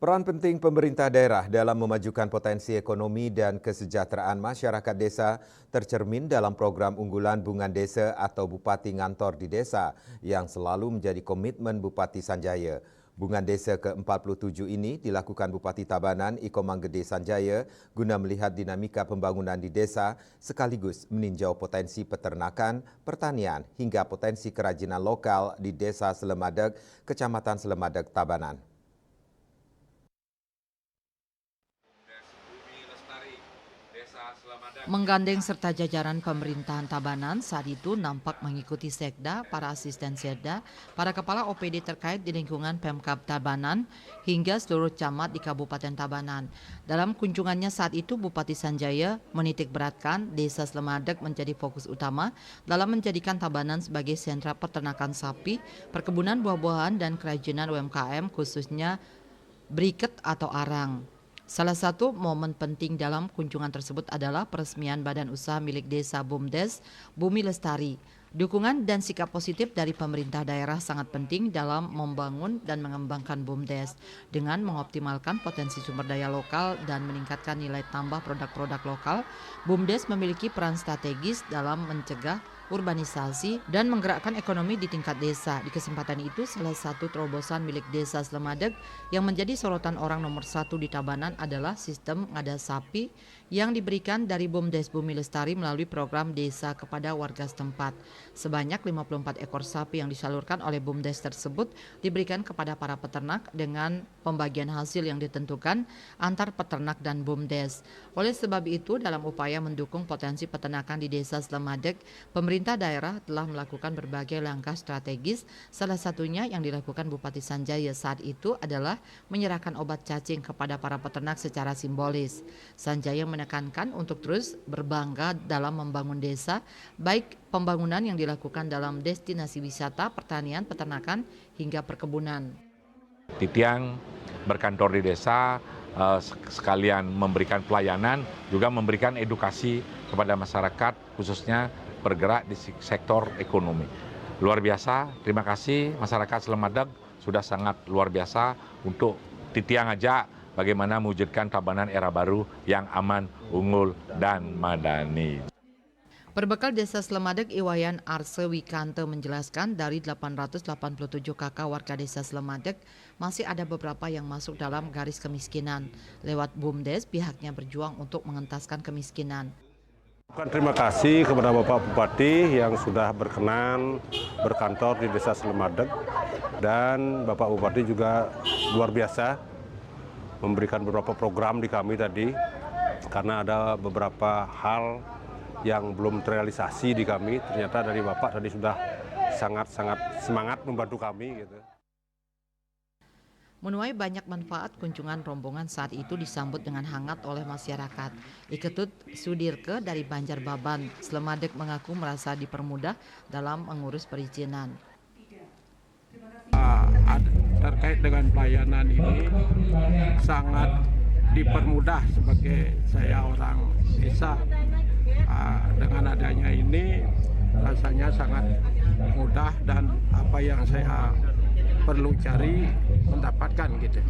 Peran penting pemerintah daerah dalam memajukan potensi ekonomi dan kesejahteraan masyarakat desa tercermin dalam program unggulan Bungan Desa atau Bupati Ngantor di Desa yang selalu menjadi komitmen Bupati Sanjaya. Bungan Desa ke-47 ini dilakukan Bupati Tabanan Iko Manggede Sanjaya guna melihat dinamika pembangunan di desa sekaligus meninjau potensi peternakan, pertanian hingga potensi kerajinan lokal di Desa Selemadeg, Kecamatan Selemadeg, Tabanan. Menggandeng serta jajaran pemerintahan Tabanan saat itu nampak mengikuti sekda, para asisten sekda, para kepala OPD terkait di lingkungan Pemkab Tabanan hingga seluruh camat di Kabupaten Tabanan. Dalam kunjungannya saat itu Bupati Sanjaya menitikberatkan Desa Selemadeg menjadi fokus utama dalam menjadikan Tabanan sebagai sentra peternakan sapi, perkebunan buah-buahan dan kerajinan UMKM khususnya briket atau arang. Salah satu momen penting dalam kunjungan tersebut adalah peresmian badan usaha milik desa BUMDes, Bumi Lestari. Dukungan dan sikap positif dari pemerintah daerah sangat penting dalam membangun dan mengembangkan BUMDes dengan mengoptimalkan potensi sumber daya lokal dan meningkatkan nilai tambah produk-produk lokal. BUMDes memiliki peran strategis dalam mencegah urbanisasi dan menggerakkan ekonomi di tingkat desa. Di kesempatan itu, salah satu terobosan milik Desa Selemadeg yang menjadi sorotan orang nomor satu di Tabanan adalah sistem ngada sapi yang diberikan dari BUMDes Bumi Lestari melalui program desa kepada warga setempat. Sebanyak 54 ekor sapi yang disalurkan oleh BUMDes tersebut diberikan kepada para peternak dengan pembagian hasil yang ditentukan antar peternak dan BUMDes. Oleh sebab itu, dalam upaya mendukung potensi peternakan di Desa Selemadeg, pemerintah daerah telah melakukan berbagai langkah strategis, salah satunya yang dilakukan Bupati Sanjaya saat itu adalah menyerahkan obat cacing kepada para peternak secara simbolis. Sanjaya menekankan untuk terus berbangga dalam membangun desa, baik pembangunan yang dilakukan dalam destinasi wisata, pertanian, peternakan, hingga perkebunan. Titiang berkantor di desa, sekalian memberikan pelayanan, juga memberikan edukasi kepada masyarakat, khususnya bergerak di sektor ekonomi. Luar biasa, terima kasih masyarakat Selemadeg sudah sangat luar biasa untuk Titiang ajak bagaimana mewujudkan Tabanan era baru yang aman, unggul, dan madani. Perbekal Desa Selemadeg, Iwayan Arse Wikanto menjelaskan dari 887 kakak warga Desa Selemadeg masih ada beberapa yang masuk dalam garis kemiskinan. Lewat BUMDes, pihaknya berjuang untuk mengentaskan kemiskinan. Terima kasih kepada Bapak Bupati yang sudah berkenan berkantor di Desa Selemadeg, dan Bapak Bupati juga luar biasa memberikan beberapa program di kami tadi, karena ada beberapa hal yang belum terrealisasi di kami. Ternyata dari Bapak tadi sudah sangat-sangat semangat membantu kami gitu. Menuai banyak manfaat, kunjungan rombongan saat itu disambut dengan hangat oleh masyarakat. Iketut Sudirke dari Banjarbaban, Selemadeg mengaku merasa dipermudah dalam mengurus perizinan. Terkait dengan pelayanan ini sangat dipermudah sebagai saya orang desa. Dengan adanya ini rasanya sangat mudah dan apa yang saya perlu cari mendapatkan gitu.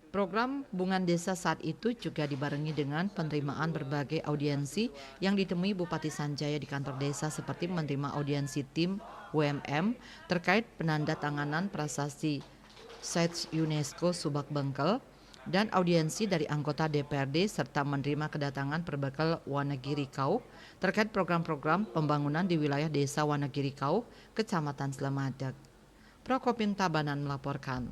Program Bungan Desa saat itu juga dibarengi dengan penerimaan berbagai audiensi yang ditemui Bupati Sanjaya di kantor desa, seperti menerima audiensi tim UMM terkait penandatanganan prasasti Sites UNESCO Subak Bengkel dan audiensi dari anggota DPRD serta menerima kedatangan perbekal Wanagiri Kauh terkait program-program pembangunan di wilayah Desa Wanagiri Kauh, Kecamatan Selemadeg. Prokopin Tabanan melaporkan.